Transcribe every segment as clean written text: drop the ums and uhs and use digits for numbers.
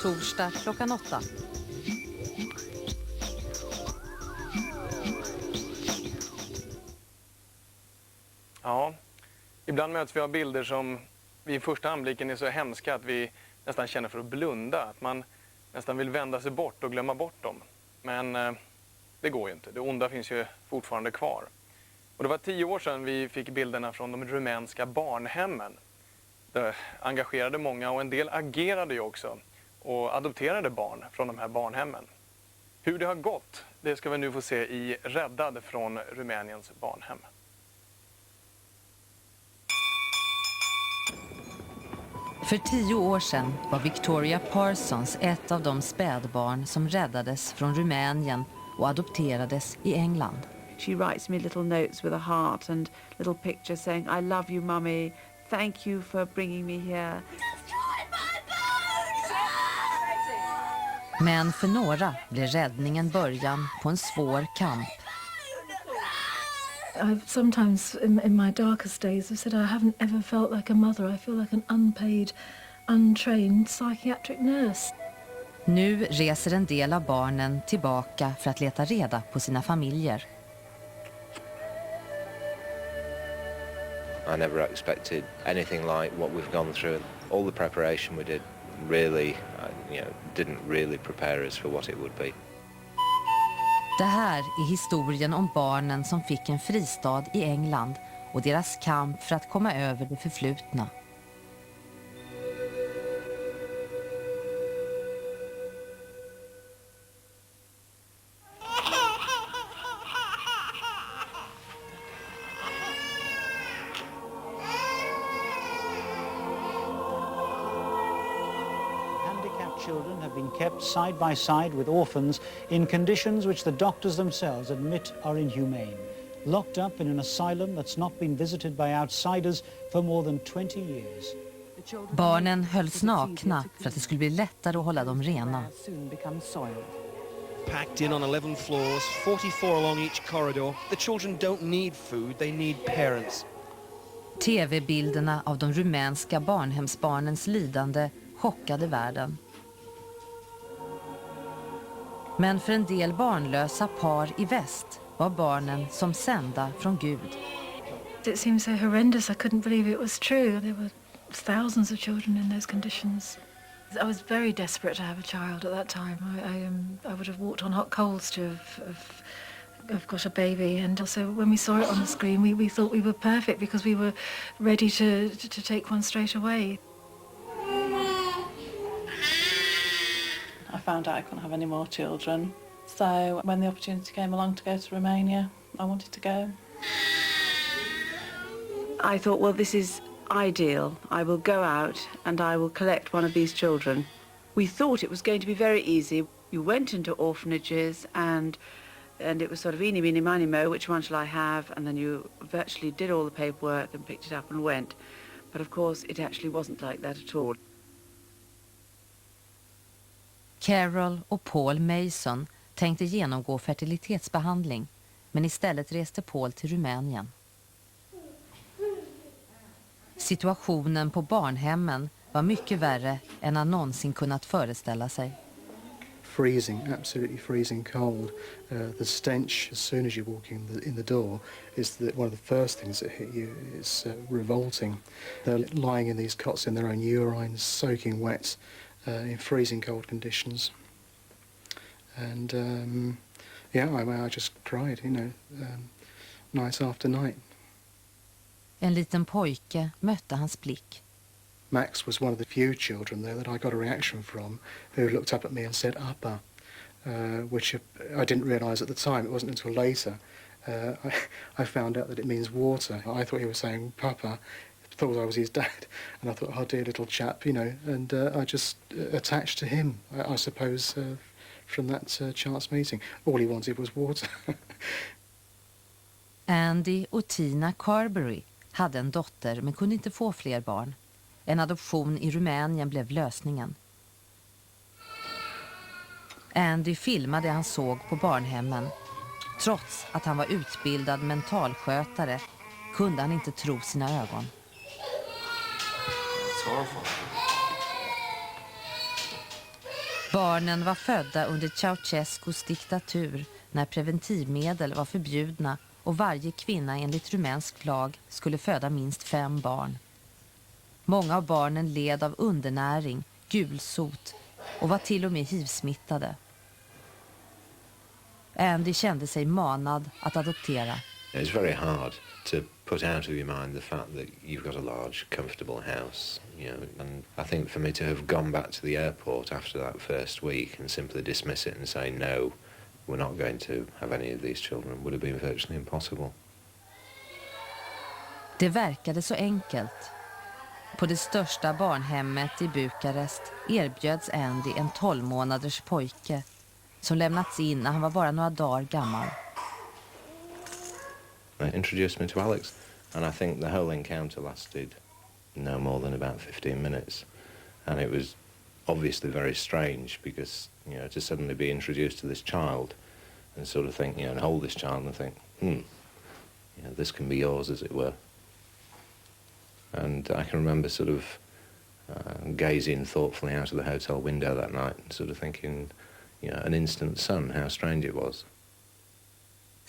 Torsdag klockan 8. Ja, ibland möts vi av bilder som vid första anblicken är så hemska att vi nästan känner för att blunda. Att man nästan vill vända sig bort och glömma bort dem. Men det går ju inte. Det onda finns ju fortfarande kvar. Och det var 10 år sedan vi fick bilderna från de rumänska barnhemmen. Det engagerade många och en del agerade ju också och adopterade barn från de här barnhemmen. Hur det har gått, det ska vi nu få se i Räddad från Rumäniens barnhem. För 10 år sedan var Victoria Parsons ett av de spädbarn som räddades från Rumänien och adopterades i England. She writes me little notes with a heart and little pictures saying, I love you, mummy. Thank you for bringing me here. Men för några blev räddningen början på en svår kamp. I've sometimes in my darkest days I've said I haven't ever felt like a mother. I feel like an unpaid, untrained psychiatric nurse. Nu reser en del av barnen tillbaka för att leta reda på sina familjer. I never expected anything like what we've gone through. All the preparation we did really, didn't really prepare us for what it would be. Det här är historien om barnen som fick en fristad i England och deras kamp för att komma över det förflutna. Children have been kept side by side with orphans in conditions which the doctors themselves admit are inhumane. Locked up in an asylum that's not been visited by outsiders for more than 20 years. Barnen hölls nakna för att det skulle bli lättare att hålla dem rena. Packed in on 11 floors, 44 along each corridor. The children don't need food, they need parents. TV-bilderna av de rumänska barnhemsbarnens lidande chockade världen. Men för en del barnlösa par i väst var barnen som sända från Gud. It seemed so horrendous. I couldn't believe it was true. There were thousands of children in those conditions. I was very desperate to have a child at that time. I would have walked on hot coals to have got a baby. And also when we saw it on the screen, we thought we were perfect because we were ready to take one straight away. I found out I couldn't have any more children. So when the opportunity came along to go to Romania, I wanted to go. I thought, well, this is ideal. I will go out and I will collect one of these children. We thought it was going to be very easy. You went into orphanages and it was sort of eeny, meeny, miny, mo, which one shall I have? And then you virtually did all the paperwork and picked it up and went. But of course, it actually wasn't like that at all. Carol och Paul Mason tänkte genomgå fertilitetsbehandling, men istället reste Paul till Rumänien. Situationen på barnhemmen var mycket värre än han någonsin kunnat föreställa sig. Freezing, absolutely freezing cold. The stench as soon as you walk in the door is one of the first things that hit you. It's revolting. They're lying in these cots in their own urine, soaking wet. In freezing cold conditions, and I just cried, night after night. En liten pojke mötte hans blick. Max was one of the few children there that I got a reaction from, who looked up at me and said "Appa," which I didn't realise at the time. It wasn't until later I found out that it means water. I thought he was saying "Papa." Thought I was his dad, and I thought, oh dear little chap, and I just attached to him, I suppose, from that chance meeting. All he wanted was water. Andy och Tina Carberry hade en dotter men kunde inte få fler barn. En adoption i Rumänien blev lösningen. Andy filmade det han såg på barnhemmen. Trots att han var utbildad mentalskötare kunde han inte tro sina ögon. Barnen var födda under Ceausescus diktatur när preventivmedel var förbjudna och varje kvinna enligt rumänsk lag skulle föda minst 5 barn. Många av barnen led av undernäring, gulsot och var till och med HIV-smittade. Andy kände sig manad att adoptera. It's very hard to put out of your mind the fact that you've got a large, comfortable house, you know, and I think for me to have gone back to the airport after that first week and simply dismiss it and say no, we're not going to have any of these children would have been virtually impossible. Det verkade så enkelt. På det största barnhemmet i Bukarest erbjöds Andy en 12-månaders pojke som lämnats in när han var bara några dagar gammal. They introduced me to Alex, and I think the whole encounter lasted no more than about 15 minutes. And it was obviously very strange because, you know, to suddenly be introduced to this child and sort of think, you know, and hold this child and think, you know, this can be yours, as it were. And I can remember sort of gazing thoughtfully out of the hotel window that night and sort of thinking, you know, an instant son, how strange it was.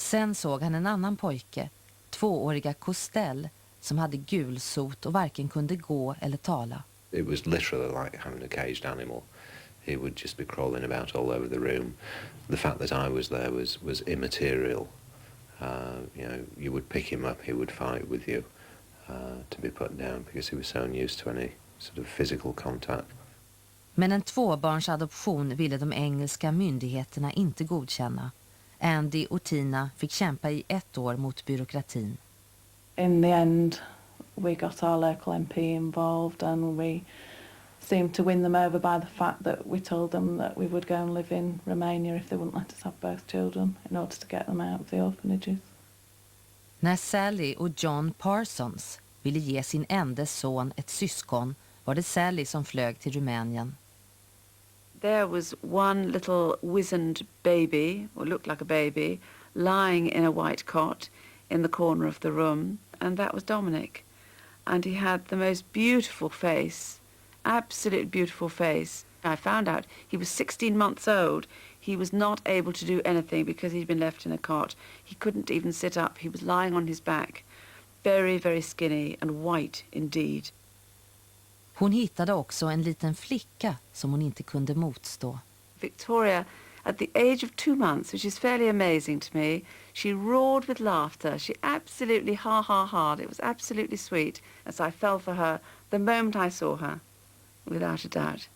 Sen såg han en annan pojke, 2-åriga Kostell, som hade gulsot och varken kunde gå eller tala. It was literally like having a caged animal. He would just be crawling about all over the room. The fact that I was there was immaterial. You know, you would pick him up, he would fight with you to be put down because he was so unused to any sort of physical contact. Men en 2-barnsadoption ville de engelska myndigheterna inte godkänna. Andy och Tina fick kämpa i 1 år mot byråkratin. In the end, we got our local MP involved and we seemed to win them over by the fact that we told them that we would go and live in Romania if they wouldn't let us have both children in order to get them out of the orphanages. När Sally och John Parsons ville ge sin enda son ett syskon var det Sally som flög till Rumänien. There was one little wizened baby, or looked like a baby, lying in a white cot in the corner of the room, and that was Dominic. And he had the most beautiful face, absolutely beautiful face. I found out he was 16 months old. He was not able to do anything because he'd been left in a cot. He couldn't even sit up. He was lying on his back, very, very skinny and white indeed. Hon hittade också en liten flicka som hon inte kunde motstå. Victoria, at the age of 2 months, which is fairly amazing to me, she roared with laughter. She absolutely ha-ha-ha'd. It was absolutely sweet. As I fell for her the moment I saw her, without a doubt.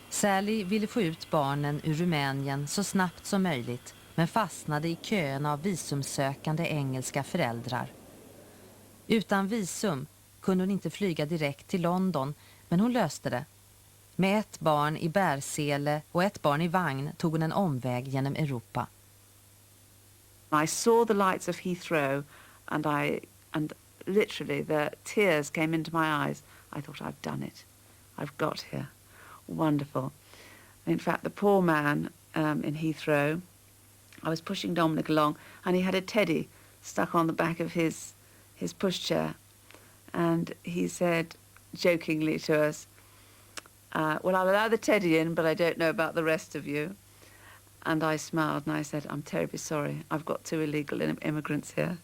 Sally ville få ut barnen ur Rumänien så snabbt som möjligt, men fastnade i köerna av visumsökande engelska föräldrar. Utan visum kunde hon inte flyga direkt till London, men hon löste det. Med 1 barn i bärsele och 1 barn i vagn tog hon en omväg genom Europa. I saw the lights of Heathrow and literally the tears came into my eyes. I thought, I've done it. I've got here. Wonderful. In fact, the poor man in Heathrow, I was pushing Dominic along and he had a teddy stuck on the back of his pushchair. And he said jokingly to us, well, I'll allow the teddy in, but I don't know about the rest of you. And I smiled and I said, I'm terribly sorry. I've got 2 illegal immigrants here.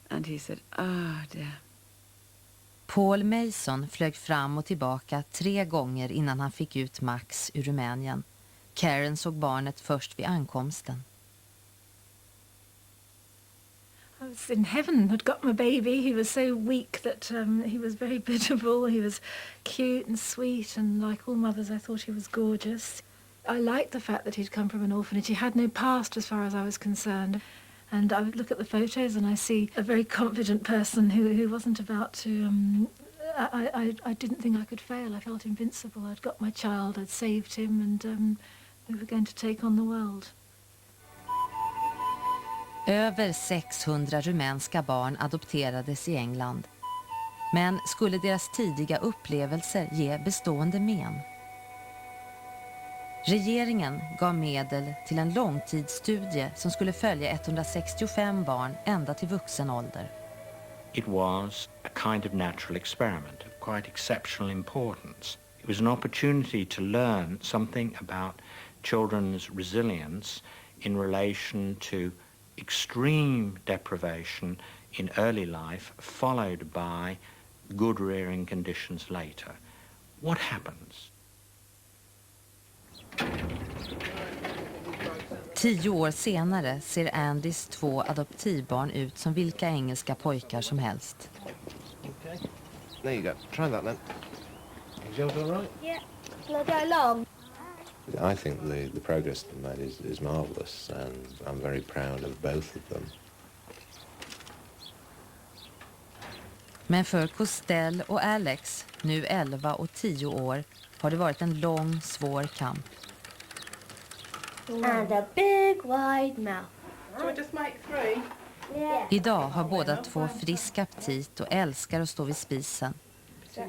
And he said, oh dear. Paul Mason flög fram och tillbaka 3 gånger innan han fick ut Max ur Rumänien. Karen såg barnet först vid ankomsten. I was in heaven, had got my baby. He was so weak that he was very pitiable. He was cute and sweet, and like all mothers, I thought he was gorgeous. I liked the fact that he'd come from an orphanage. He had no past as far as I was concerned. And I would look at the photos and I see a very confident person who wasn't about to... I didn't think I could fail. I felt invincible. I'd got my child, I'd saved him, and we were going to take on the world. Över 600 rumänska barn adopterades i England. Men skulle deras tidiga upplevelser ge bestående men? Regeringen gav medel till en långtidsstudie som skulle följa 165 barn ända till vuxen ålder. It was a kind of natural experiment of quite exceptional importance. It was an opportunity to learn something about children's resilience in relation to extreme deprivation in early life, followed by good rearing conditions later. What happens? 10 år senare ser Andys 2 adoptivbarn ut som vilka engelska pojkar som helst. Okay. There you go. Try that then. Is yours all right? Yeah. Will I go along? I think the progress they've made is marvellous, and I'm very proud of both of them. Men för Costell och Alex, nu 11 och 10 år, har det varit en lång, svår kamp. And a big wide mouth. So we just make 3? Yeah. Idag har båda 2 frisk aptit och älskar att stå vid spisen.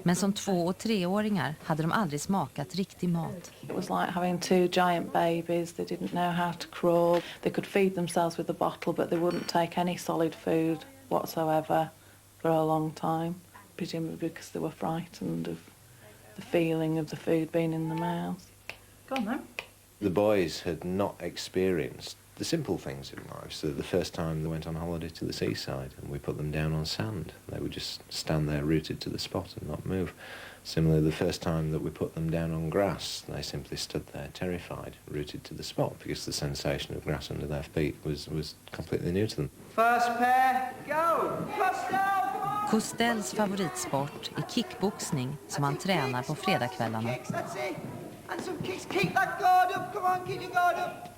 Men som 2- och 3-åringar hade de aldrig smakat riktig mat. It was like having 2 giant babies. They didn't know how to crawl. They could feed themselves with a bottle, but they wouldn't take any solid food whatsoever for a long time, presumably because they were frightened of the feeling of the food being in the mouth. Go on then. The boys had not experienced the simple things in life. So the first time they went on holiday to the seaside and we put them down on sand, they would just stand there rooted to the spot and not move. Similarly, the first time that we put them down on grass, they simply stood there terrified, rooted to the spot, because the sensation of grass under their feet was completely new to them. First pair, go! Costells favoritsport är kickboxning som han tränar på fredagskvällarna.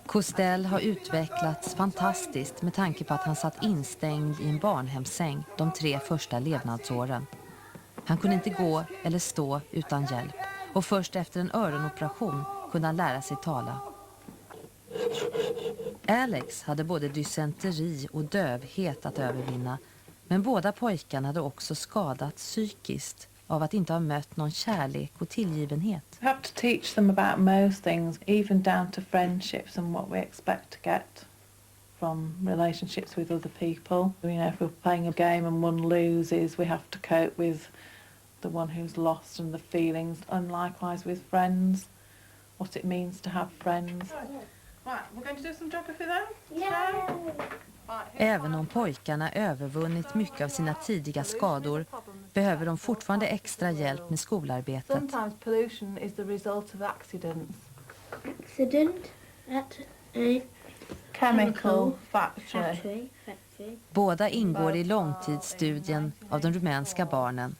Costell har utvecklats fantastiskt med tanke på att han satt instängd i en barnhemssäng de 3 första levnadsåren. Han kunde inte gå eller stå utan hjälp, och först efter en öronoperation kunde han lära sig tala. Alex hade både dysenteri och dövhet att övervinna, men båda pojkarna hade också skadats psykiskt av att inte ha mött någon kärlek och tillgivenhet. We have to teach them about most things, even down to friendships and what we expect to get from relationships with other people. You know, if we're playing a game and one loses, we have to cope with the one who's lost and the feelings, and likewise with friends, what it means to have friends. Right, we're going to do some geography then? Yeah. Även om pojkarna övervunnit mycket av sina tidiga skador behöver de fortfarande extra hjälp med skolarbetet. Sometimes pollution is the result of accidents. Accident at a Chemical factory. Båda ingår i långtidsstudien av de rumänska barnen.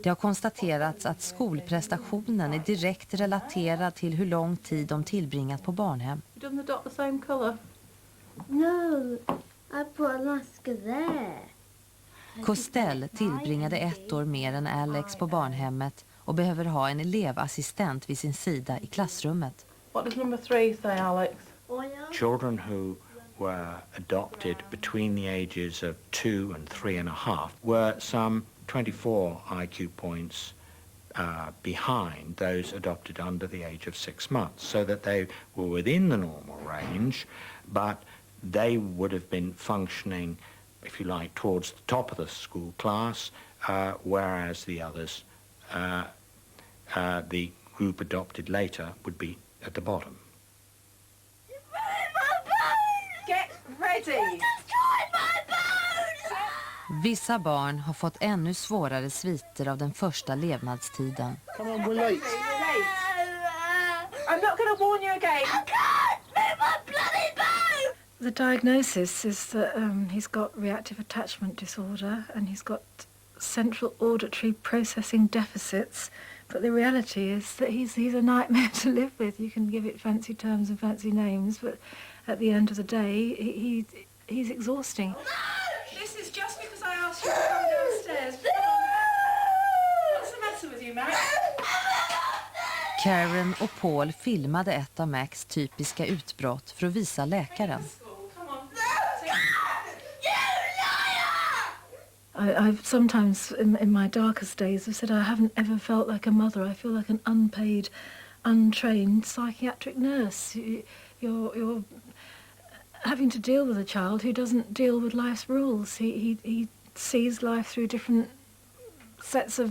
Det har konstaterats att skolprestationen är direkt relaterad till hur lång tid de tillbringat på barnhem. You done the dot the same colour? No, I put a mask there. Costell tillbringade 1 år mer än Alex på barnhemmet och behöver ha en elevassistent vid sin sida i klassrummet. What does number 3 say, Alex? Children who were adopted between the ages of 2 and 3.5 were some 24 IQ points behind those adopted under the age of 6 months, so that they were within the normal range, but they would have been functioning, if you like, towards the top of the school class, whereas the others, the group adopted later, would be at the bottom. Get ready! Vissa barn har fått ännu svårare sviter av den första levnadstiden. Come on, we're late. I'm not going to warn you again. The diagnosis is that he's got reactive attachment disorder and he's got central auditory processing deficits. But the reality is that he's a nightmare to live with. You can give it fancy terms and fancy names, but at the end of the day, he's exhausting. This is just because I asked you to come downstairs. What's the matter with you, Max? Karen och Paul filmade ett av Max typiska utbrott för att visa läkaren. I've sometimes, in my darkest days, I've said I haven't ever felt like a mother. I feel like an unpaid, untrained psychiatric nurse. You're having to deal with a child who doesn't deal with life's rules. He sees life through different sets of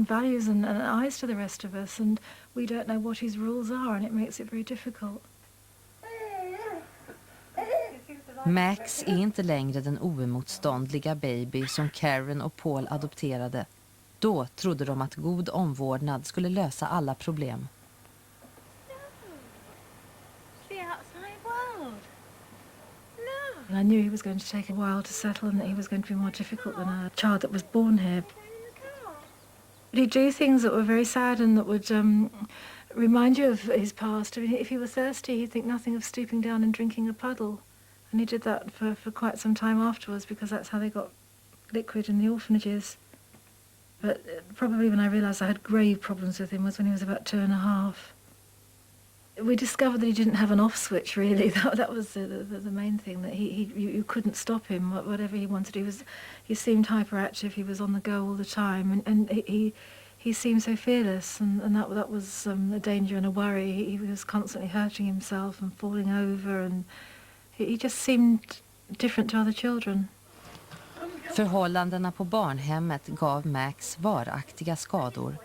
values and eyes to the rest of us, and we don't know what his rules are, and it makes it very difficult. Max är inte längre den oemotståndliga baby som Karen och Paul adopterade. Då trodde de att god omvårdnad skulle lösa alla problem. I knew he was going to take a while to settle and that he was going to be more difficult than a child that was born here. He'd do things that were very sad and that would remind you of his past. I mean, if he was thirsty, he'd think nothing of stooping down and drinking a puddle. And he did that for quite some time afterwards, because that's how they got liquid in the orphanages. But probably when I realised I had grave problems with him was when he was about 2.5. We discovered that he didn't have an off switch, really. That was the main thing, that you couldn't stop him. Whatever he wanted, he seemed hyperactive. He was on the go all the time, and he seemed so fearless, and that was a danger and a worry. He was constantly hurting himself and falling over, and he just seemed different to other children. Förhållandena på barnhemmet gav Max varaktiga skador.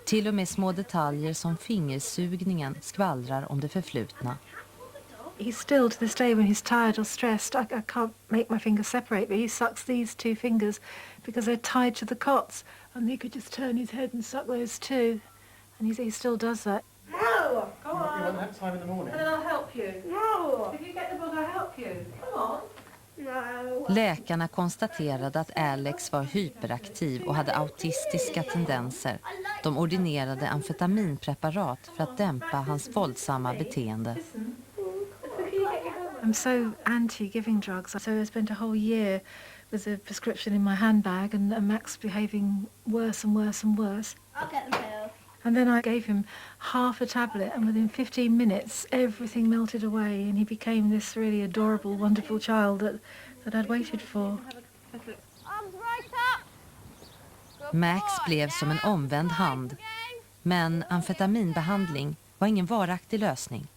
Till och med små detaljer som fingersugningen skvallrar om det förflutna. He still, to this day, when he's tired or stressed, I can't make my fingers separate, but he sucks these 2 fingers because they're tied to the cots, and he could just turn his head and suck those too. And he still does that. No! Go on. You won't have time in the morning. And then I'll help you. No! If you get the book, I'll help you. Come on. No. Läkarna konstaterade att Alex var hyperaktiv och hade autistiska tendenser. De ordinerade amfetaminpreparat för att dämpa hans våldsamma beteende. I'm so anti-giving drugs, so I spent a whole year with a prescription in my handbag, and Max behaving worse and worse and worse. I'll get the pill. And then I gave him half a tablet, and within 15 minutes everything melted away, and he became this really adorable, wonderful child that I'd waited for. Arms right up. Max blev som en omvänd hand, men amfetaminbehandling var ingen varaktig lösning.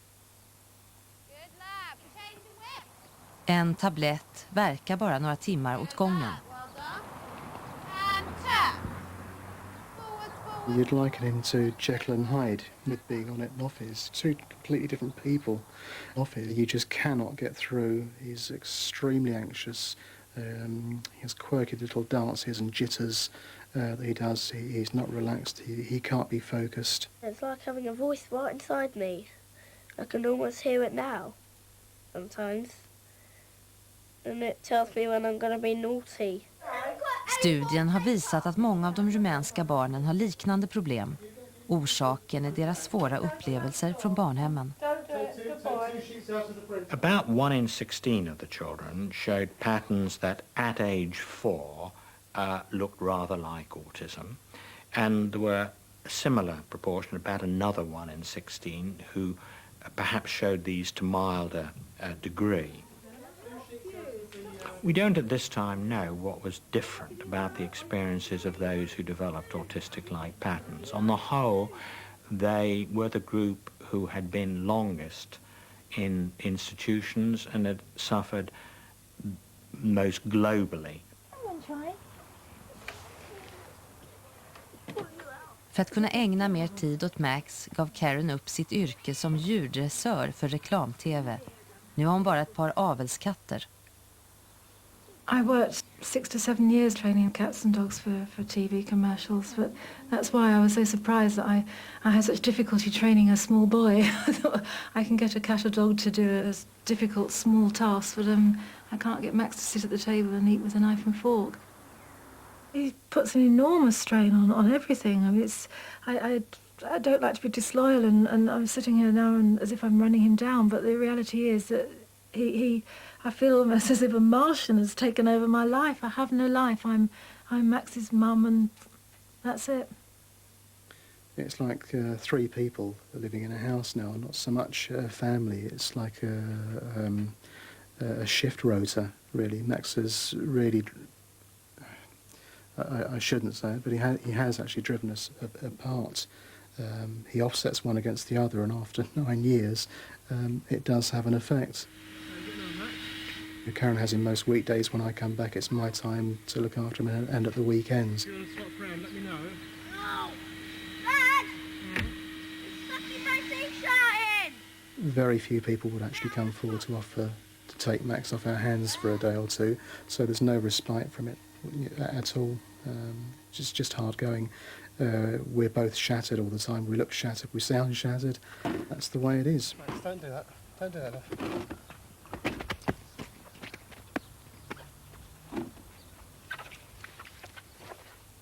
En tablett verkar bara några timmar åt gången. You'd liken him to Jekyll and Hyde with being on it and off his. 2 completely different people. Off it, you just cannot get through. He's extremely anxious. He has quirky little dances and jitters that he does. He's not relaxed. He can't be focused. It's like having a voice right inside me. I can almost hear it now, sometimes. And it tells me when I'm going to be naughty. Studien har visat att många av de rumänska barnen har liknande problem. Orsaken är deras svåra upplevelser från barnhemmen. About 1 in 16 of the children showed patterns that at age 4 looked rather like autism, and there were a similar proportion, about another 1 in 16, who perhaps showed these to milder degree. We don't at this time know what was different about the experiences of those who developed autistic-like patterns. On the whole, they were the group who had been longest in institutions and had suffered most globally. För att kunna ägna mer tid åt Max gav Karen upp sitt yrke som djurdressör för reklam-tv. Nu har hon bara ett par avelskatter. I worked 6 to 7 years training cats and dogs for TV commercials, but that's why I was so surprised that I had such difficulty training a small boy. I thought I can get a cat or dog to do a difficult small task, but I can't get Max to sit at the table and eat with a knife and fork. He puts an enormous strain on everything. I mean, I don't like to be disloyal, and I'm sitting here now and as if I'm running him down, but the reality is that I feel almost as if a Martian has taken over my life. I have no life. I'm Max's mum, and that's it. It's like 3 people living in a house now, not so much a family. It's like a shift rota, really. Max has really, I shouldn't say it, but he has actually driven us apart. He offsets one against the other, and after 9 years, it does have an effect. Karen has him most weekdays. When I come back, it's my time to look after him, and at the weekends. If you want to swap round, let me know. No! Dad! Stop your birthday shouting! Very few people would actually come forward to offer to take Max off our hands for a day or two, so there's no respite from it at all. Just hard going. We're both shattered all the time. We look shattered, we sound shattered. That's the way it is. Max, don't do that. Don't do that.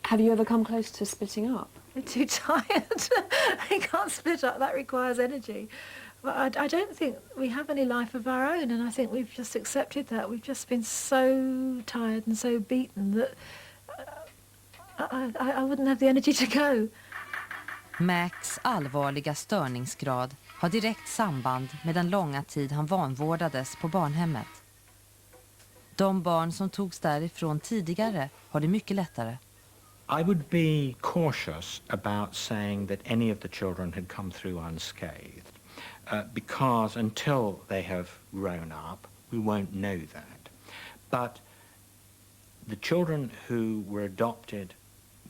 Have you ever come close to splitting up? We're too tired. We can't split up. That requires energy. But I don't think we have any life of our own, and I think we've just accepted that. We've just been so tired and so beaten that I wouldn't have the energy to go. Max allvarliga störningsgrad har direkt samband med den långa tid han vanvårdades på barnhemmet. De barn som togs därifrån tidigare har det mycket lättare. I would be cautious about saying that any of the children had come through unscathed, because until they have grown up, we won't know that. But the children who were adopted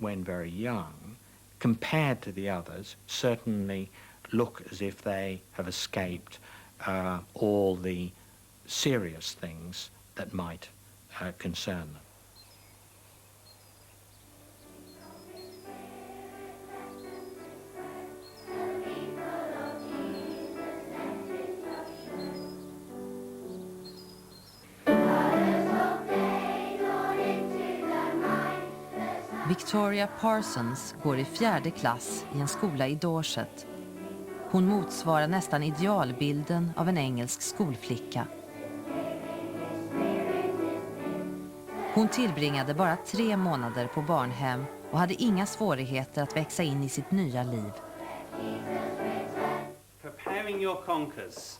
when very young, compared to the others, certainly look as if they have escaped all the serious things that might concern them. Victoria Parsons går i 4:e klass i en skola i Dorset. Hon motsvarar nästan idealbilden av en engelsk skolflicka. Hon tillbringade bara 3 månader på barnhem och hade inga svårigheter att växa in i sitt nya liv. Preparing your conkers.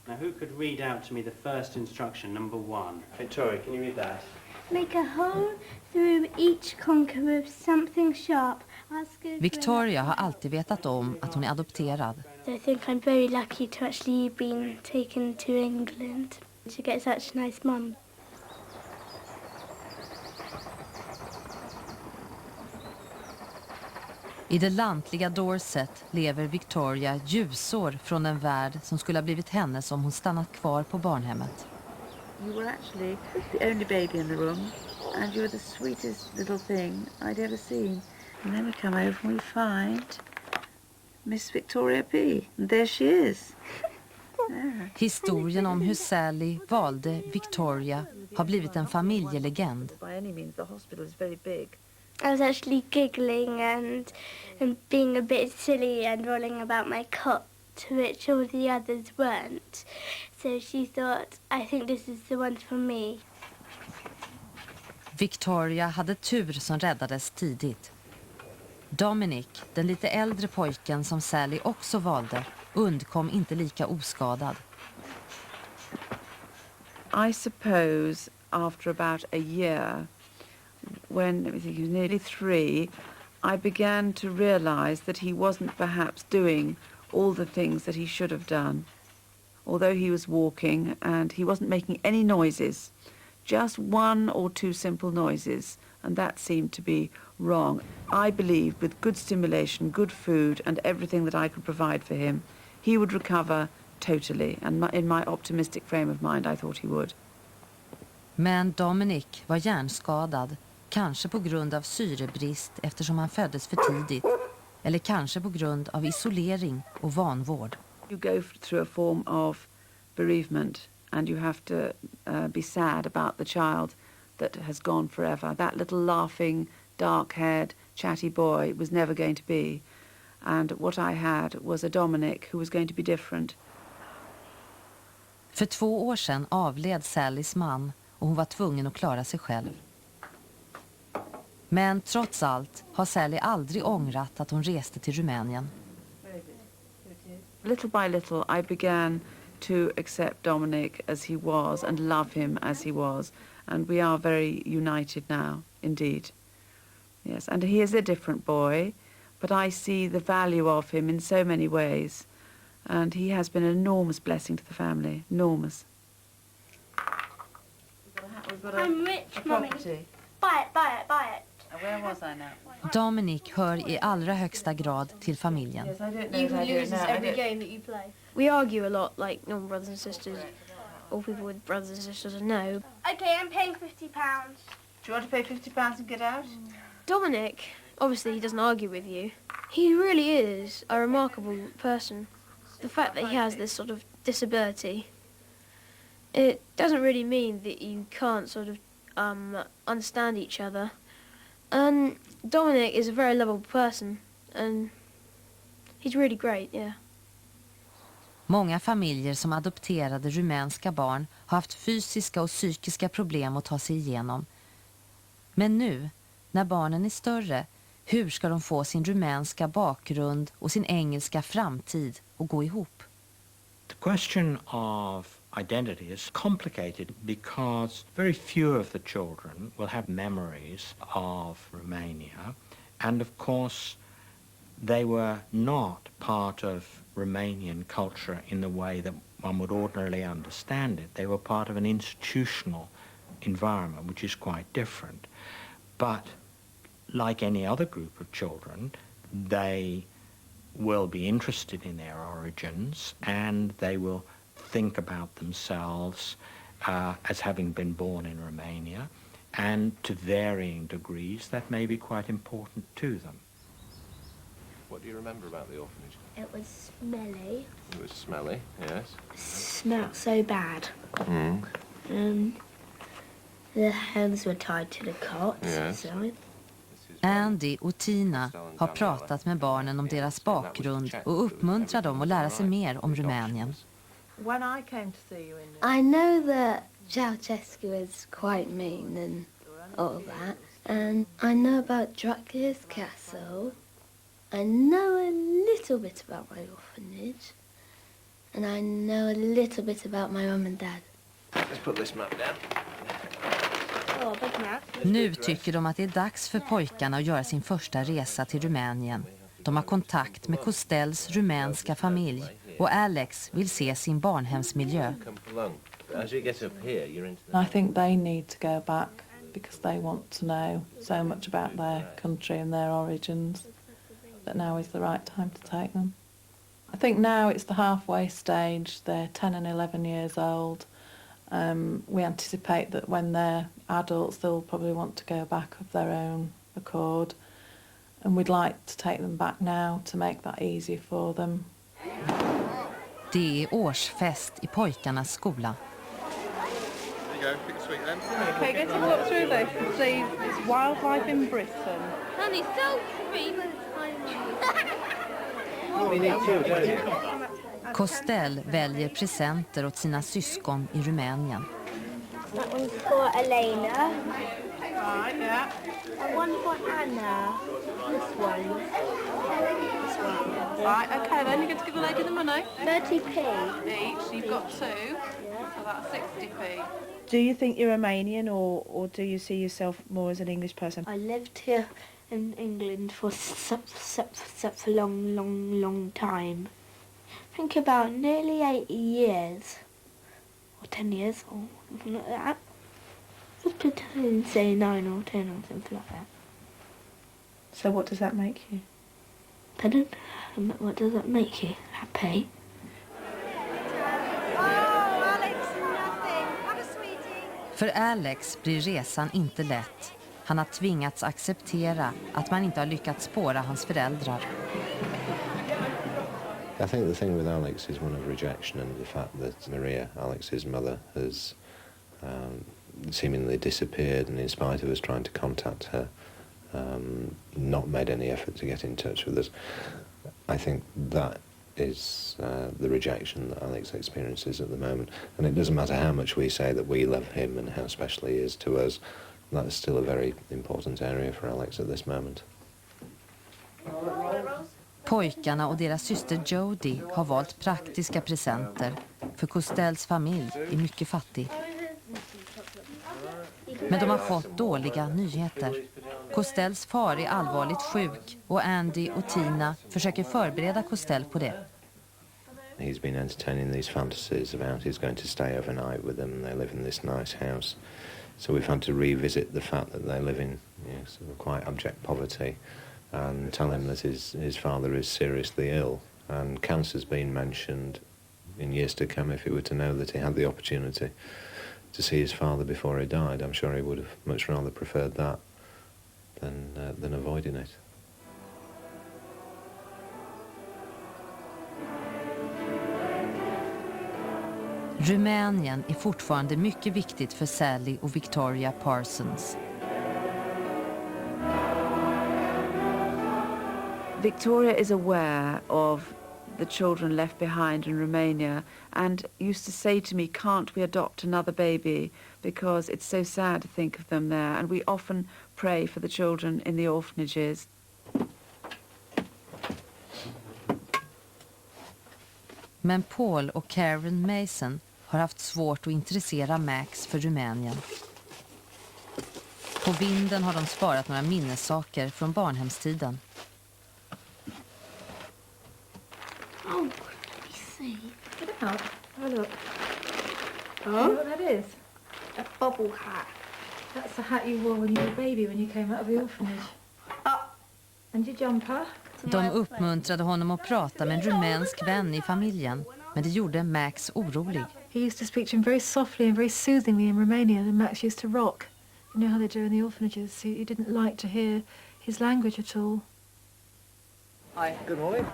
Now who could read out to me the first instruction, number 1? Victoria, can you read that? Make a hole through each conker with something sharp. Victoria har alltid vetat om att hon är adopterad. I think I'm very lucky to actually been taken to England to get such a nice mum. I det lantliga Dorset lever Victoria ljusår från en värld som skulle ha blivit hennes om hon stannat kvar på barnhemmet. You were actually the only baby in the room, and you were the sweetest little thing I'd ever seen. And then we come over and we find Miss Victoria P. And there she is. Historien om hur Sally valde Victoria har blivit en familjelegend. By any means, the hospital is very big. I was actually giggling and being a bit silly and rolling about my cot, to which all the others weren't. So she thought, I think this is the one for me. Victoria hade tur som räddades tidigt. Dominic, den lite äldre pojken som Sally också valde, undkom inte lika oskadad. I suppose after about a year, when I think he was nearly 3, I began to realise that he wasn't perhaps doing all the things that he should have done. Although he was walking and he wasn't making any noises, just 1 or 2 simple noises, and that seemed to be wrong. I believed with good stimulation, good food and everything that I could provide for him, he would recover totally, and in my optimistic frame of mind I thought he would. Men Dominic var hjärnskadad, kanske på grund av syrebrist eftersom han föddes för tidigt, eller kanske på grund av isolering och vanvård. You go through a form of bereavement and you have to be sad about the child that has gone forever. That little laughing, dark-haired, chatty boy was never going to be. And what I had was a Dominic who was going to be different. För 2 år sedan avled Sallys man och hon var tvungen att klara sig själv. Men trots allt har Sally aldrig ångrat att hon reste till Rumänien. Little by little I began to accept Dominic as he was and love him as he was. And we are very united now, indeed. Yes, and he is a different boy, but I see the value of him in so many ways. And he has been an enormous blessing to the family, enormous. I'm rich, Mummy. Buy it. Where was I now? Dominic hör i allra högsta grad till familjen. You can lose this every game that you play. We argue a lot, like normal brothers and sisters, or people with brothers and sisters know. Okay, I'm paying £50. Do you want to pay £50 and get out? Dominic, obviously he doesn't argue with you. He really is a remarkable person. The fact that he has this sort of disability, it doesn't really mean that you can't sort of understand each other. And Dominic is a very lovable person, and he's really great, yeah. Många familjer som adopterade rumänska barn har haft fysiska och psykiska problem att ta sig igenom. Men nu, när barnen är större, hur ska de få sin rumänska bakgrund och sin engelska framtid att gå ihop? The question of identity is complicated because very few of the children will have memories of Romania, and of course they were not part of Romanian culture in the way that one would ordinarily understand it. They were part of an institutional environment which is quite different. But like any other group of children, they will be interested in their origins, and they will think about themselves as having been born in Romania, and to varying degrees that may be quite important to them. What do you remember about the orphanage? It was smelly. It was smelly, yes. Smelled so bad. The hands were tied to the cots. Yes. So. Andy och Tina har pratat med barnen om deras bakgrund och uppmuntrar dem att lära sig mer om Rumänien. When I came to see you in I know that Ceausescu is quite mean and all that. And I know about Dracula's castle. I know a little bit about my orphanage. And I know a little bit about my mum and dad. Let's put this map down. Oh, big map. Nu tycker de att det är dags för pojkarna att göra sin första resa till Rumänien. De har kontakt med Costells rumänska familj och Alex vill se sin barnhemsmiljö. I think they need to go back because they want to know so much about their country and their origins. But now is the right time to take them. I think now it's the halfway stage. They're 10 and 11 years old. We anticipate that when they're adults they'll probably want to go back of their own accord, and we'd like to take them back now to make that easier for them. Det är årsfest i pojkarnas skola. Okay, get to walk through this and see it's wildlife in Britain. Honey, so free. Costell väljer presenter åt sina syskon i Rumänien. That one's for Elena. Right, yeah. And one for Anna. This one. This one. Right, okay, then you get to give the lady the money. 30p. Each, so you've got two. So that's 60p. Do you think you're Romanian, or do you see yourself more as an English person? I lived here in England for such a long time. I think about nearly 80 years. Or 10 years, or something like that. Just between, say, 9 or 10 or something like that. So what does that make you? Pardon? What does that make you? Happy? För Alex blir resan inte lätt. Han har tvingats acceptera att man inte har lyckats spåra hans föräldrar. I think the thing with Alex is one of rejection, and the fact that Maria, Alex's mother, has seemingly disappeared, and in spite of us trying to contact her, not made any effort to get in touch with us. I think that is the rejection that Alex experiences at the moment. And it doesn't matter how much we say that we love him and how special he is to us, that is still a very important area for Alex at this moment. Pojkarna och deras syster Jody har valt praktiska presenter, för Costells familj är mycket fattig. Men de har fått dåliga nyheter. Costells far är allvarligt sjuk och Andy och Tina försöker förbereda Costell på det. He's been entertaining these fantasies about he's going to stay overnight with them, and they live in this nice house So we've had to revisit the fact that they live in sort of quite abject poverty and tell him that his father is seriously ill. And cancer's been mentioned in years to come. If he were to know that he had the opportunity to see his father before he died, I'm sure he would have much rather preferred that than avoiding it. Rumänien är fortfarande mycket viktigt för Sally och Victoria Parsons. Victoria is aware of the children left behind in Romania and used to say to me, can't we adopt another baby because it's so sad to think of them there, and we often pray for the children in the orphanages. Men Paul och Karen Mason har haft svårt att intressera Max för Rumänien. På vinden har de sparat några minnessaker från barnhemstiden. Oh, let me see. Get it out. Have a look. Huh? You know what that is? A bubble hat. That's the hat you wore when you were a baby, when you came out of the orphanage. And your jumper. De uppmuntrade honom att prata med en rumänsk vän i familjen, men det gjorde Max orolig. He used to speak to him very softly and very soothingly in Romanian, and Max used to rock. You know how they do in the orphanages. He didn't like to hear his language at all. Hi, good morning.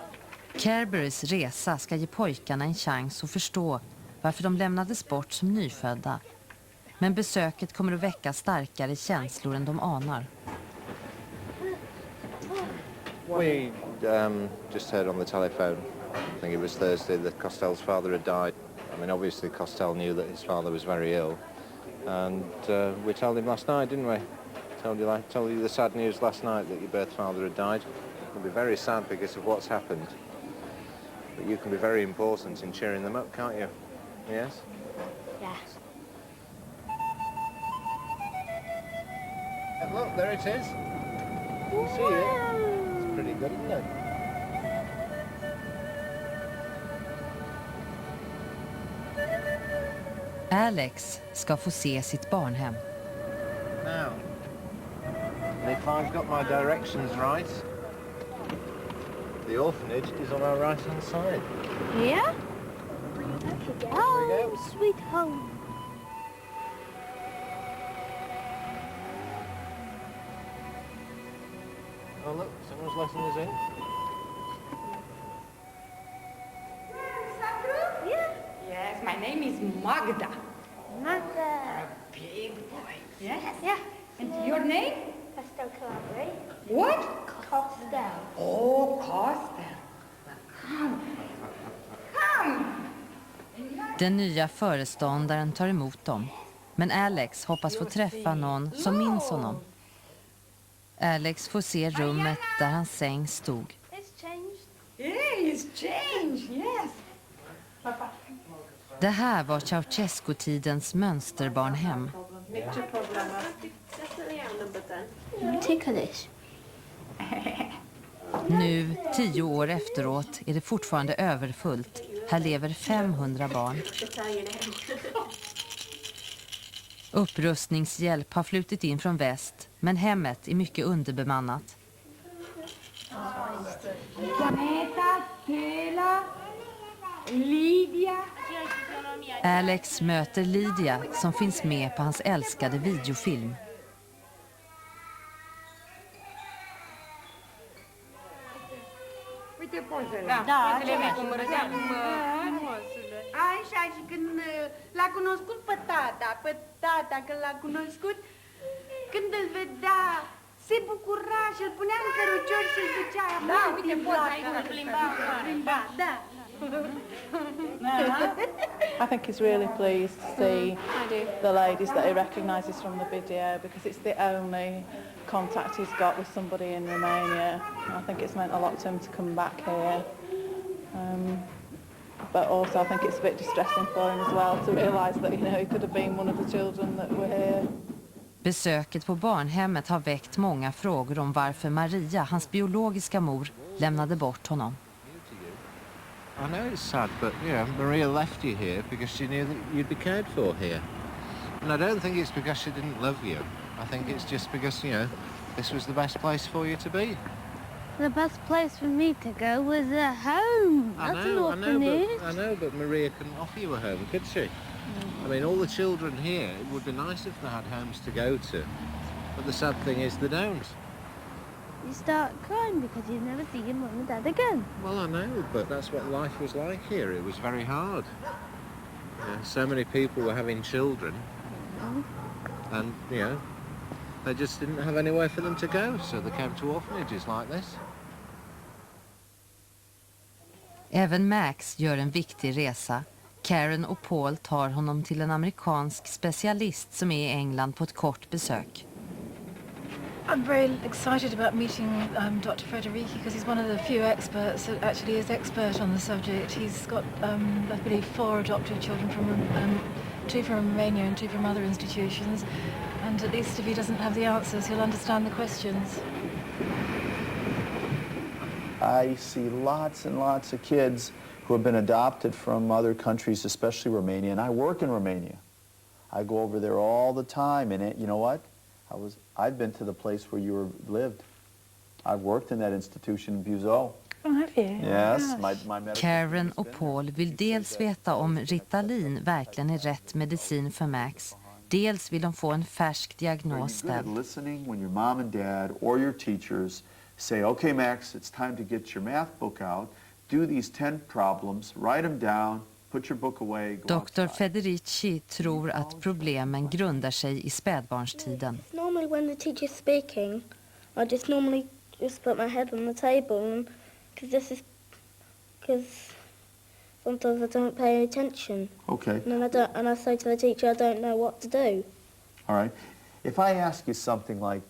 Carberys resa ska ge pojkarna en chans att förstå varför de lämnades bort som nyfödda. Men besöket kommer att väcka starkare känslor än de anar. We just heard on the telephone, I think it was Thursday, that Costell's father had died. I mean, obviously Costell knew that his father was very ill. And we told him last night, didn't we? Told you the sad news last night that your birth father had died. It'll be very sad because of what's happened. But you can be very important in cheering them up, can't you? Yes? Yes. And look, there it is. You see it? It's pretty good, isn't it? Alex ska få se sitt barnhem. Now, if I've got my directions right, the orphanage is on our right-hand side. Yeah? Oh, sweet home. Oh look, someone's letting us in. Yeah. Yes, my name is Magda. Mother. Big boy. Yes? Yeah. And your name? Costel Calabri. What? Costel. Oh, Costa. Come. Come. Den nya föreståndaren tar emot dem. Men Alex hoppas få träffa någon som minns honom. Alex får se rummet där hans säng stod. It's changed. Yeah, it's changed. Yes. Det här var Ceausescu-tidens mönsterbarnhem. Take this. Nu, 10 år efteråt, är det fortfarande överfullt. Här lever 500 barn. Upprustningshjälp har flutit in från väst, men hemmet är mycket underbemannat. Lydia. Alex möter Lydia som finns med på hans älskade videofilm. Uite pozele. Da, pozele cum râdeam. Așa, și când l-a cunoscut pe tata, când l-a cunoscut, când îl vedea, se bucura și îl punea în cărucior și îl ducea. Da, uite, poza aici, îl plimba, da. I think he's really pleased to see the ladies that he recognises from the video, because it's the only contact he's got with somebody in Romania. I think it's meant a lot to him to come back here. But also I think it's a bit distressing for him as well to realise that, you know, he could have been one of the children that were here. Besöket på barnhemmet har väckt många frågor om varför Maria, hans biologiska mor, lämnade bort honom. I know it's sad, but you know, Maria left you here because she knew that you'd be cared for here. And I don't think it's because she didn't love you. I think it's just because, you know, this was the best place for you to be. The best place for me to go was a home. That's an orphanage. I know, but Maria couldn't offer you a home, could she? I mean, all the children here, it would be nice if they had homes to go to. But the sad thing is they don't. You start crying because you never see your mum and dad again. Well, I know, but that's what life was like here. It was very hard. So many people were having children, and, you know, they just didn't have anywhere for them to go, so they came to orphanages like this. Även Max gör en viktig resa. Karen och Paul tar honom till en amerikansk specialist som är i England på ett kort besök. I'm very excited about meeting Dr. Federici because he's one of the few experts that actually is expert on the subject. He's got, I believe, 4 adopted children from 2 from Romania and 2 from other institutions. And at least if he doesn't have the answers, he'll understand the questions. I see lots and lots of kids who have been adopted from other countries, especially Romania, and I work in Romania. I go over there all the time, and you know what? I've been to the place where you lived. I've worked in that institution in Buzău. Oh, have you? Yes, my medical. Karen och Paul vill dels veta om Ritalin verkligen är rätt medicin för Max. Dels vill de få en färsk diagnos ställd. Listening when your mom and dad or your teachers say, okay, Max, it's time to get your math book out. Do these 10 problems, write them down, put your book away, go Dr. Federici tror att problemen grundar sig i spädbarnstiden. Normally when the teacher's speaking, I just normally just put my head on the table because sometimes I don't pay attention. Okay. And I say to the teacher, I don't know what to do. All right. If I ask you something like,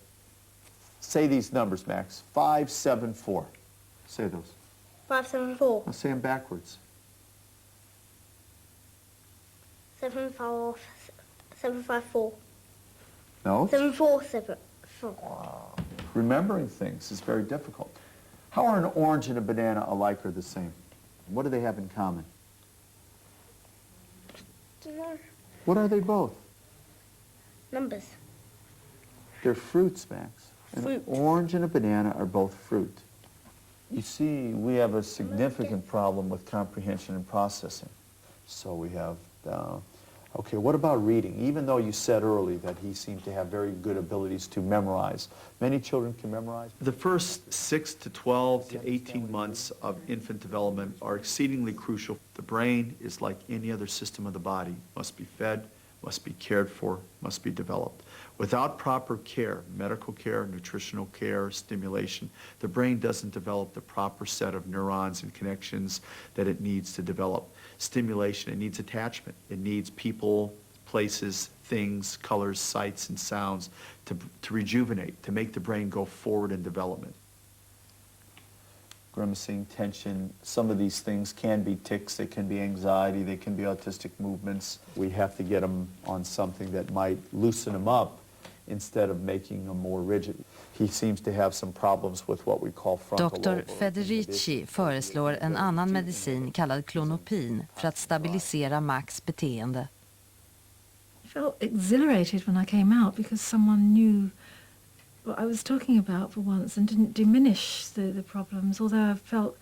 say these numbers, Max, 5, 7, 4. Say those. 5, 7, 4. I'll say them backwards. 7, 5, 4. No? 7, 4, 7, 4. Wow. Remembering things is very difficult. How are an orange and a banana alike or the same? What do they have in common? What are they both? Numbers. They're fruits, Max. An orange and a banana are both fruit. You see, we have a significant problem with comprehension and processing. So we have, okay, what about reading? Even though you said early that he seemed to have very good abilities to memorize, many children can memorize. The first 6 to 12 to 18 months of infant development are exceedingly crucial. The brain is like any other system of the body, must be fed, must be cared for, must be developed. Without proper care, medical care, nutritional care, stimulation, the brain doesn't develop the proper set of neurons and connections that it needs to develop. Stimulation, it needs attachment. It needs people, places, things, colors, sights, and sounds to rejuvenate, to make the brain go forward in development. Grimacing, tension, some of these things can be tics, they can be anxiety, they can be autistic movements. We have to get them on something that might loosen them up instead of making them more rigid. He seems to have some problems with what we call frontal lobe. Dr. Federici föreslår en annan medicin kallad klonopin för att stabilisera Max beteende. I felt exhilarated when I came out because someone knew what I was talking about for once and didn't diminish the problems, although I felt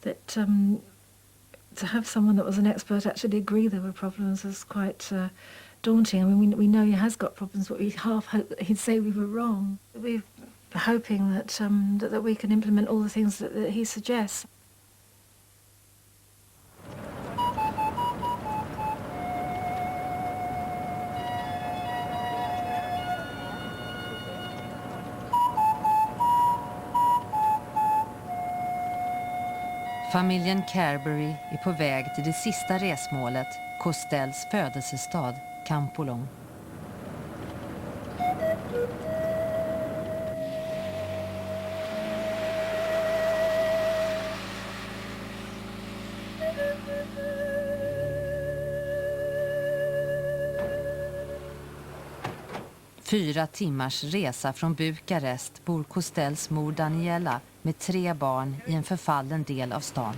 that to have someone that was an expert actually agree there were problems was quite daunting. I mean, we know he has got problems, but we half hope that he'd say we were wrong. We're hoping that, that we can implement all the things that he suggests. Familjen Carberry är på väg till det sista resmålet, Costells födelsestad, Campolong. Fyra timmars resa från Bukarest bor Costells mor Daniela med 3 barn i en förfallen del av stan.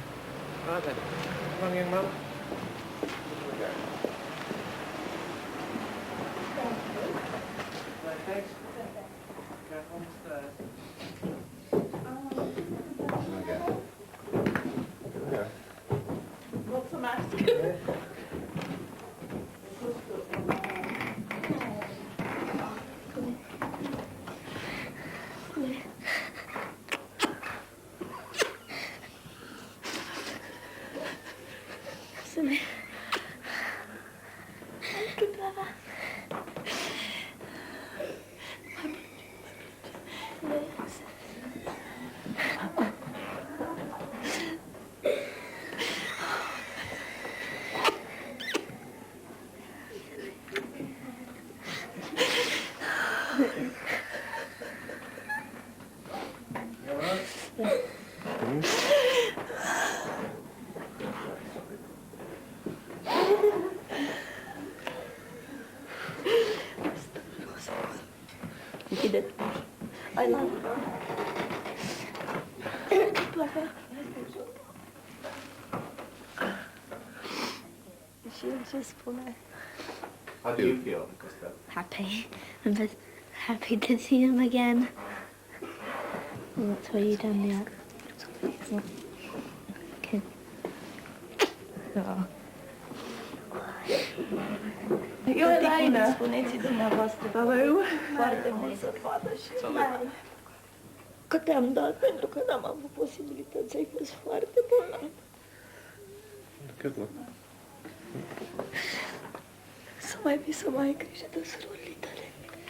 How do you feel, Costello? Happy. I'm just happy to see him again. That's what you done yet. Okay. Eu Elaina, spuneți dumneavoastră, foarte mult să vadă și că te-am dat pentru că n-am avut posibilități, ai fost foarte bolnav. Good luck. Să mai vii să mai ai grijă de surorile tale.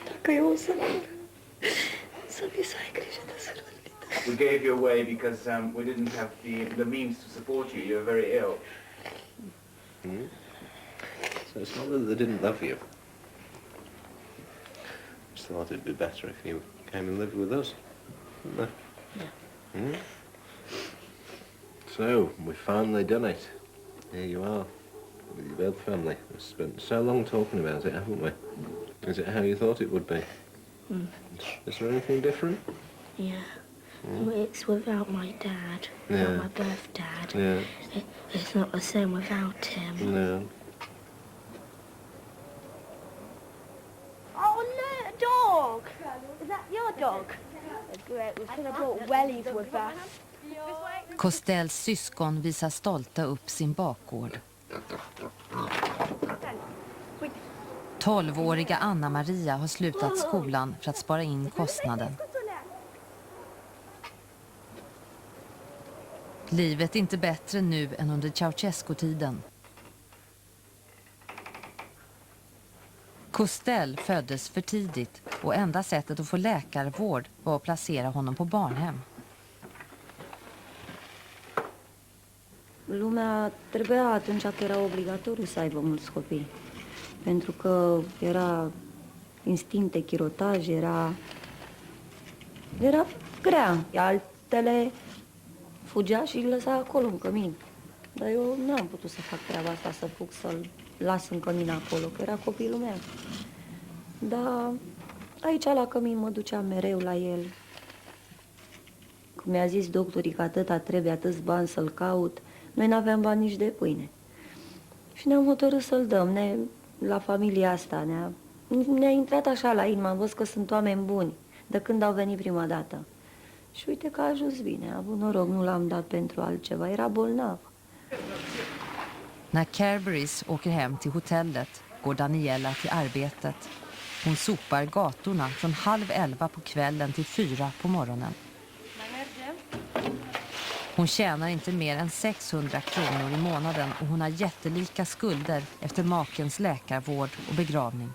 Dacă eu o să mor, să vii să ai grijă de surorile tale. We gave you away because we didn't have the means to support you. You were very ill. Mm. So it's not that they didn't love you. Just thought it'd be better if you came and lived with us, didn't they? Yeah. Mm. So, we've finally done it. Here you are, with your birth family. We've spent so long talking about it, haven't we? Is it how you thought it would be? Mm. Is there anything different? Yeah. Mm. It's without my dad, Yeah. not my birth dad. Yeah. It's not the same without him. No. Oh, look, a dog. Is that your dog? Great, we could have brought wellies with us. Costells syskon visar stolta upp sin bakgård. 12-åriga Anna-Maria har slutat skolan för att spara in kostnaden. Livet är inte bättre nu än under Ceausescu-tiden. Costell föddes för tidigt och enda sättet att få läkarvård var att placera honom på barnhem. Lumea trebuia atunci că era obligatoriu să aibă mulți copii. Pentru că era instincte, chirotaj, era grea. Altele fugea și îl lăsa acolo în cămin. Dar eu n-am putut să fac treaba asta, să fug să-l las în cămin acolo, că era copilul meu. Dar aici la cămin mă duceam mereu la el. Cum mi-a zis doctorii că atâta trebuie, atâți bani să-l caut, noi n-aveam bani nici de pâine. Și ne-am hotărât să-l dăm, la familia asta. Ne-a intrat așa la inimă, am văzut că sunt oameni buni, de când au venit prima dată. Și uite că a ajuns bine, a avut noroc, nu l-am dat pentru altceva, era bolnav. När Carberys åker hem till hotellet går Daniela till arbetet. Hon sopar gatorna från 22:30 på kvällen till 4 på morgonen. Hon tjänar inte mer än 600 kronor i månaden och hon har jättelika skulder efter makens läkarvård och begravning.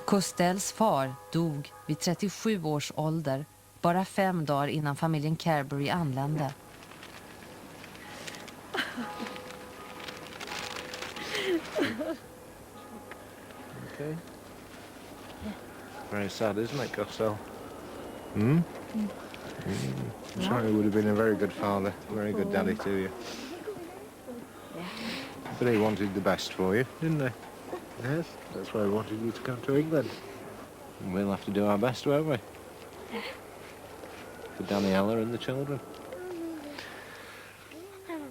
Costells far dog vid 37 års ålder, bara 5 dagar innan familjen Carberry anlände. Okay. Very sad, isn't it, Costell? Hmm? I'm sure he would have been a very good father, very good daddy to you. But he wanted the best for you, didn't he? Yes, that's why he wanted you to come to England. And we'll have to do our best, won't we? For Daniela and the children.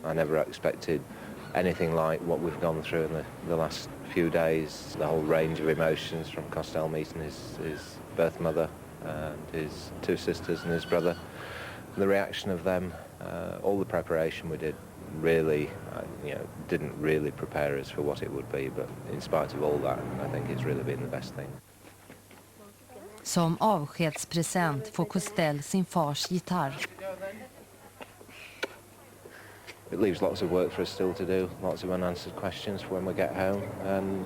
I never expected anything like what we've gone through in the last few days. The whole range of emotions from Costell meeting his birth mother and his 2 sisters and his brother. The reaction of them, all the preparation we did really, didn't really prepare us for what it would be, but in spite of all that, I think it's really been the best thing. Som avskedspresent får Costell sin fars gitarr. It leaves lots of work for us still to do, lots of unanswered questions for when we get home, and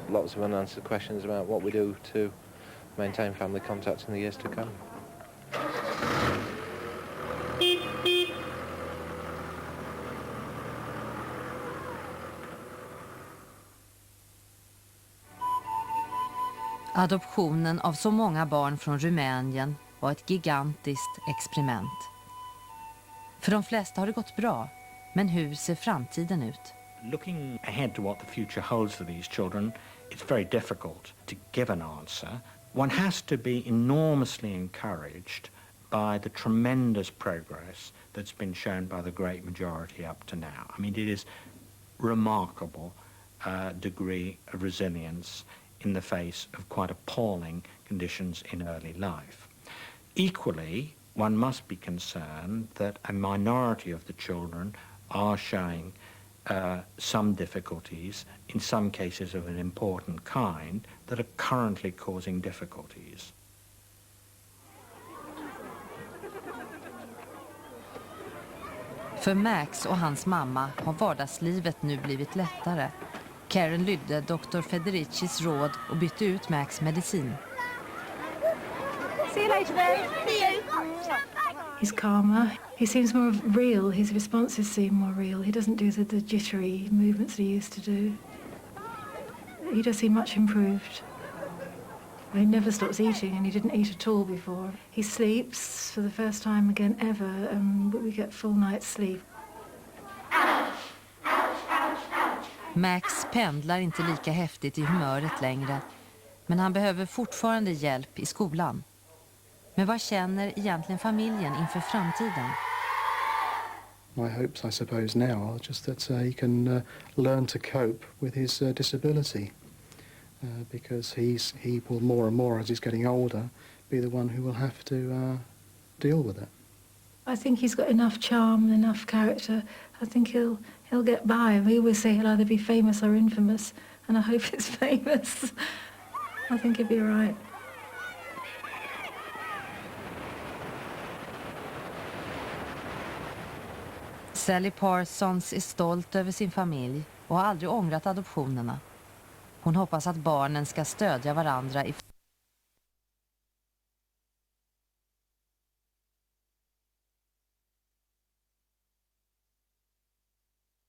lots of unanswered questions about what we do to maintain family contact in the years to come. Adoptionen av så många barn från Rumänien var ett gigantiskt experiment. För de flesta har det gått bra, men hur ser framtiden ut? Looking ahead to what the future holds for these children, it's very difficult to give an answer. One has to be enormously encouraged by the tremendous progress that's been shown by the great majority up to now. I mean, it is remarkable degree of resilience in the face of quite appalling conditions in early life. Equally, one must be concerned that a minority of the children are showing some difficulties, in some cases of an important kind, that are currently causing difficulties. För Max och hans mamma har vardagslivet nu blivit lättare. Karen lydde Dr. Federicis råd och bytte ut Max medicin. See you later then. He's calmer. He seems more real. His responses seem more real. He doesn't do the jittery movements he used to do. He does seem much improved. He never stops eating, and he didn't eat at all before. He sleeps for the first time again ever, and we get full night's sleep. Max pendlar inte lika häftigt i humöret längre, men han behöver fortfarande hjälp i skolan. Men vad känner egentligen familjen inför framtiden? My hopes, I suppose, now are just that he can learn to cope with his disability, because he will more and more, as he's getting older, be the one who will have to deal with it. I think he's got enough charm and enough character. I think he'll get by. We always say he'll either be famous or infamous, and I hope it's famous. I think he'll be all right. Sally Parsons är stolt över sin familj och har aldrig ångrat adoptionerna. Hon hoppas att barnen ska stödja varandra i